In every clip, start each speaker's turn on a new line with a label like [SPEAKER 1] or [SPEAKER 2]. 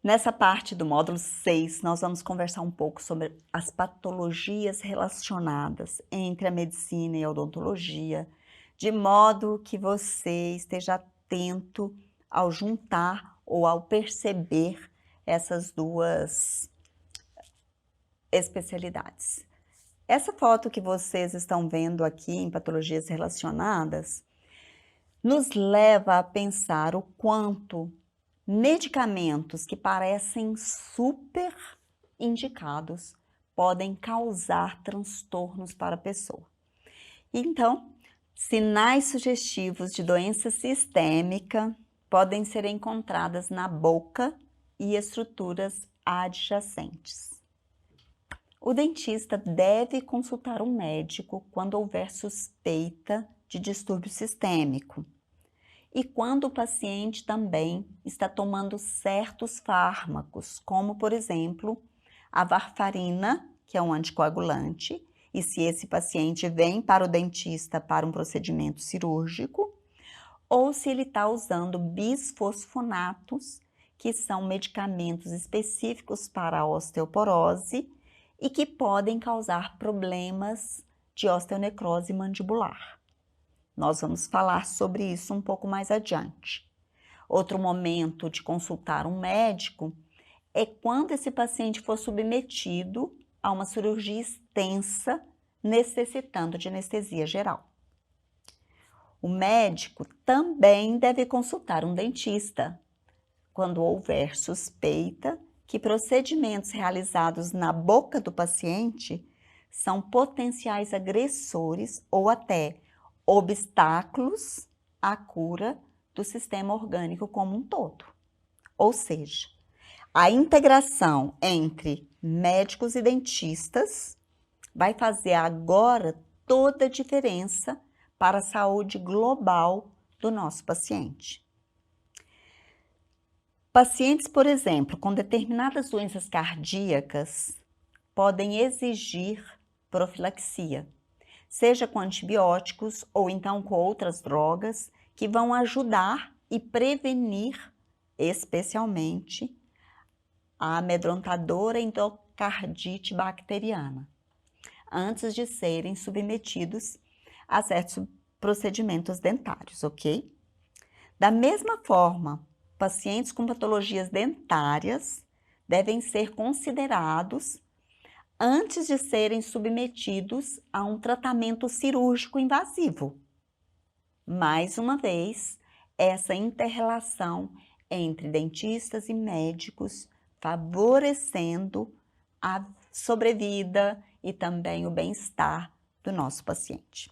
[SPEAKER 1] Nessa parte do módulo 6, nós vamos conversar um pouco sobre as patologias relacionadas entre a medicina e a odontologia, de modo que você esteja atento ao juntar ou ao perceber essas duas especialidades. Essa foto que vocês estão vendo aqui em patologias relacionadas nos leva a pensar o quanto medicamentos que parecem super indicados podem causar transtornos para a pessoa. Então, sinais sugestivos de doença sistêmica podem ser encontradas na boca e estruturas adjacentes. O dentista deve consultar um médico quando houver suspeita de distúrbio sistêmico e quando o paciente também está tomando certos fármacos, como, por exemplo, a varfarina, que é um anticoagulante, e se esse paciente vem para o dentista para um procedimento cirúrgico, ou se ele está usando bisfosfonatos, que são medicamentos específicos para a osteoporose e que podem causar problemas de osteonecrose mandibular. Nós vamos falar sobre isso um pouco mais adiante. Outro momento de consultar um médico é quando esse paciente for submetido a uma cirurgia extensa, necessitando de anestesia geral. O médico também deve consultar um dentista quando houver suspeita que procedimentos realizados na boca do paciente são potenciais agressores ou até obstáculos à cura do sistema orgânico como um todo. Ou seja, a integração entre médicos e dentistas vai fazer agora toda a diferença para a saúde global do nosso paciente. Pacientes, por exemplo, com determinadas doenças cardíacas podem exigir profilaxia, seja com antibióticos ou então com outras drogas que vão ajudar e prevenir, especialmente, a amedrontadora endocardite bacteriana, antes de serem submetidos a certos procedimentos dentários, ok? Da mesma forma, pacientes com patologias dentárias devem ser considerados antes de serem submetidos a um tratamento cirúrgico invasivo. Mais uma vez, essa inter-relação entre dentistas e médicos favorecendo a sobrevida e também o bem-estar do nosso paciente.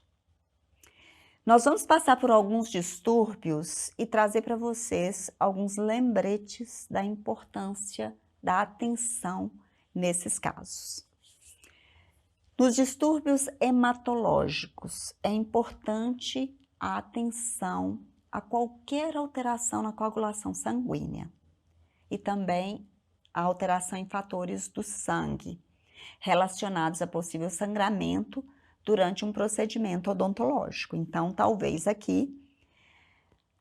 [SPEAKER 1] Nós vamos passar por alguns distúrbios e trazer para vocês alguns lembretes da importância da atenção nesses casos. Nos distúrbios hematológicos, é importante a atenção a qualquer alteração na coagulação sanguínea e também a alteração em fatores do sangue relacionados a possível sangramento durante um procedimento odontológico. Então, talvez aqui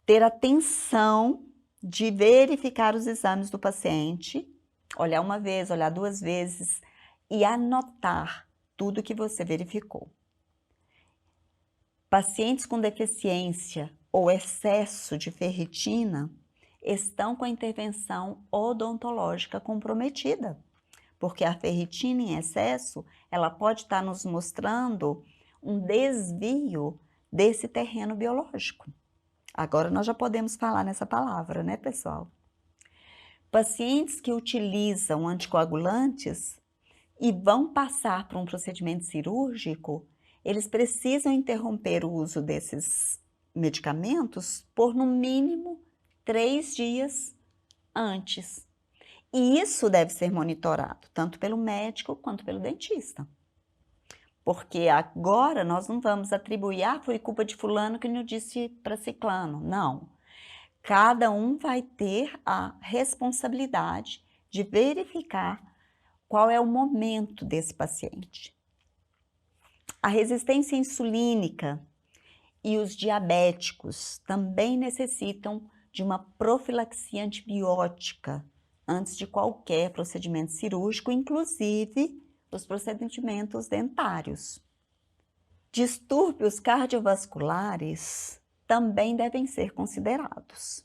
[SPEAKER 1] ter atenção de verificar os exames do paciente, olhar uma vez, olhar duas vezes e anotar tudo que você verificou. Pacientes com deficiência ou excesso de ferritina estão com a intervenção odontológica comprometida, porque a ferritina em excesso, ela pode estar nos mostrando um desvio desse terreno biológico. Agora nós já podemos falar nessa palavra, né, pessoal? Pacientes que utilizam anticoagulantes e vão passar por um procedimento cirúrgico, eles precisam interromper o uso desses medicamentos por no mínimo 3 dias antes. E isso deve ser monitorado, tanto pelo médico quanto pelo dentista. Porque agora nós não vamos atribuir, foi culpa de fulano que não disse para ciclano. Não. Cada um vai ter a responsabilidade de verificar qual é o momento desse paciente. A resistência insulínica e os diabéticos também necessitam de uma profilaxia antibiótica antes de qualquer procedimento cirúrgico, inclusive os procedimentos dentários. Distúrbios cardiovasculares também devem ser considerados.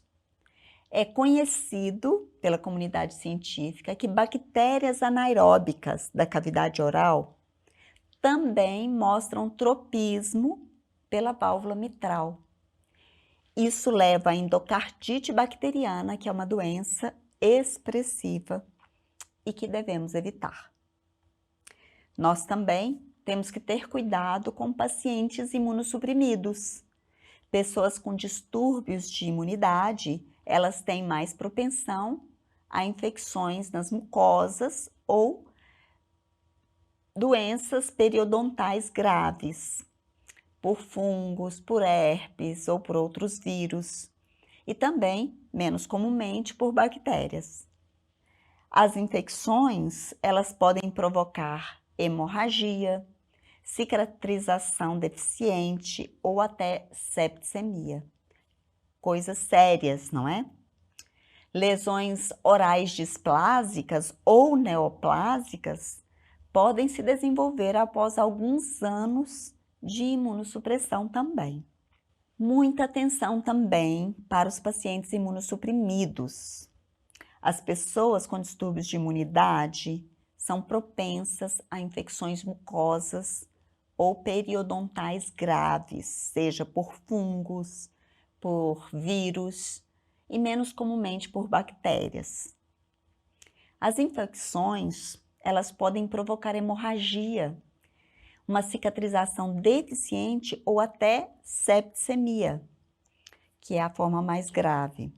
[SPEAKER 1] É conhecido pela comunidade científica que bactérias anaeróbicas da cavidade oral também mostram tropismo pela válvula mitral. Isso leva à endocardite bacteriana, que é uma doença expressiva e que devemos evitar. Nós também temos que ter cuidado com pacientes imunossuprimidos. Pessoas com distúrbios de imunidade, elas têm mais propensão a infecções nas mucosas ou doenças periodontais graves, por fungos, por herpes ou por outros vírus, e também, menos comumente, por bactérias. As infecções, elas podem provocar hemorragia, cicatrização deficiente ou até septicemia. Coisas sérias, não é? Lesões orais displásicas ou neoplásicas podem se desenvolver após alguns anos de imunossupressão também. Muita atenção também para os pacientes imunossuprimidos. As pessoas com distúrbios de imunidade são propensas a infecções mucosas ou periodontais graves, seja por fungos, por vírus e menos comumente por bactérias. As infecções, elas podem provocar hemorragia, uma cicatrização deficiente ou até septicemia, que é a forma mais grave.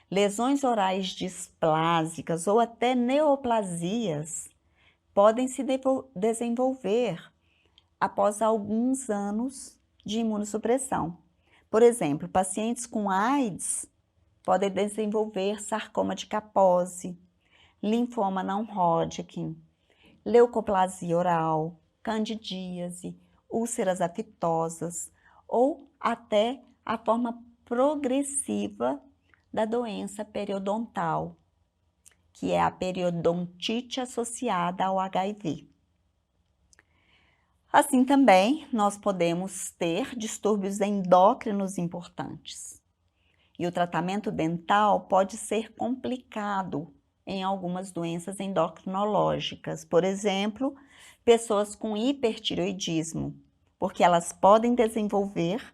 [SPEAKER 1] Lesões orais displásicas ou até neoplasias podem se desenvolver após alguns anos de imunossupressão. Por exemplo, pacientes com AIDS podem desenvolver sarcoma de Kaposi, linfoma não Hodgkin, leucoplasia oral, candidíase, úlceras afitosas ou até a forma progressiva da doença periodontal, que é a periodontite associada ao HIV. Assim também, nós podemos ter distúrbios endócrinos importantes. E o tratamento dental pode ser complicado em algumas doenças endocrinológicas. Por exemplo, pessoas com hipertireoidismo, porque elas podem desenvolver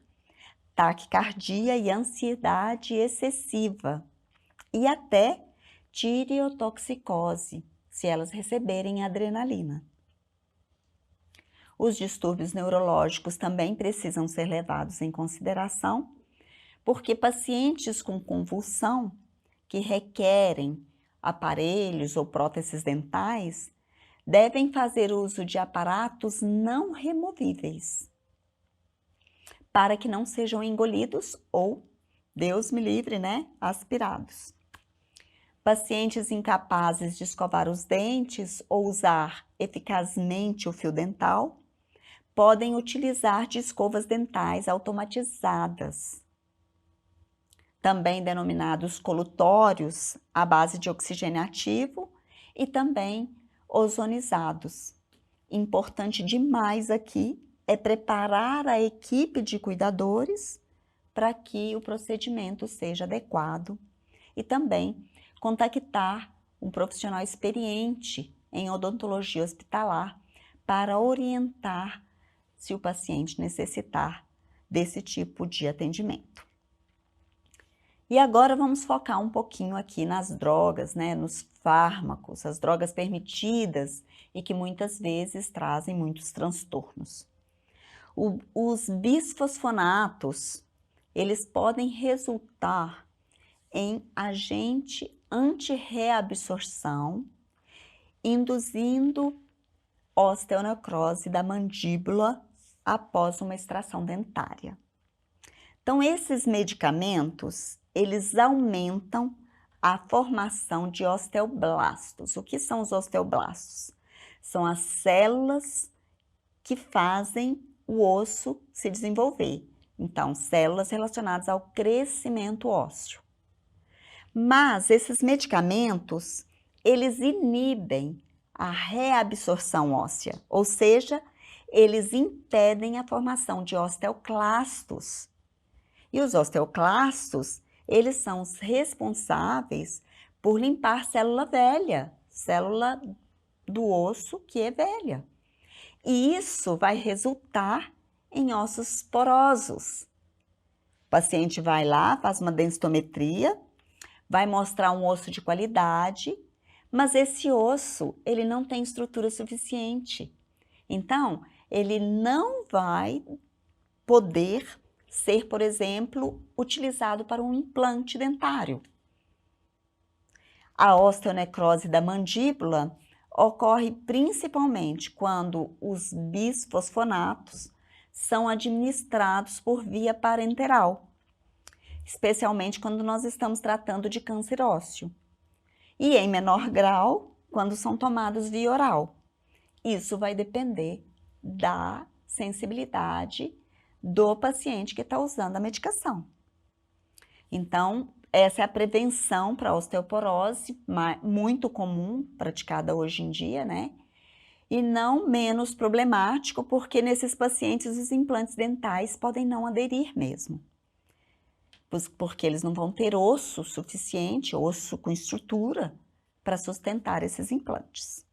[SPEAKER 1] taquicardia e ansiedade excessiva e até tireotoxicose, se elas receberem adrenalina. Os distúrbios neurológicos também precisam ser levados em consideração, porque pacientes com convulsão que requerem aparelhos ou próteses dentais devem fazer uso de aparatos não removíveis, para que não sejam engolidos ou, Deus me livre, né, aspirados. Pacientes incapazes de escovar os dentes ou usar eficazmente o fio dental podem utilizar de escovas dentais automatizadas, também denominados colutórios, à base de oxigênio ativo e também ozonizados. Importante demais aqui é preparar a equipe de cuidadores para que o procedimento seja adequado e também contactar um profissional experiente em odontologia hospitalar para orientar se o paciente necessitar desse tipo de atendimento. E agora vamos focar um pouquinho aqui nas drogas, né, nos fármacos, as drogas permitidas e que muitas vezes trazem muitos transtornos. Os bisfosfonatos, eles podem resultar em agente anti-reabsorção, induzindo osteonecrose da mandíbula após uma extração dentária. Então, esses medicamentos, eles aumentam a formação de osteoblastos. O que são os osteoblastos? São as células que fazem o osso se desenvolver. Então, células relacionadas ao crescimento ósseo. Mas esses medicamentos, eles inibem a reabsorção óssea, ou seja, eles impedem a formação de osteoclastos. E os osteoclastos, eles são os responsáveis por limpar célula velha, célula do osso que é velha. E isso vai resultar em ossos porosos. O paciente vai lá, faz uma densitometria, vai mostrar um osso de qualidade, mas esse osso, ele não tem estrutura suficiente. Então, ele não vai poder ser, por exemplo, utilizado para um implante dentário. A osteonecrose da mandíbula ocorre principalmente quando os bisfosfonatos são administrados por via parenteral, especialmente quando nós estamos tratando de câncer ósseo. E em menor grau, quando são tomados via oral. Isso vai depender da sensibilidade do paciente que está usando a medicação. Então, essa é a prevenção para a osteoporose, muito comum, praticada hoje em dia, né? E não menos problemático, porque nesses pacientes os implantes dentais podem não aderir mesmo. Porque eles não vão ter osso suficiente, osso com estrutura, para sustentar esses implantes.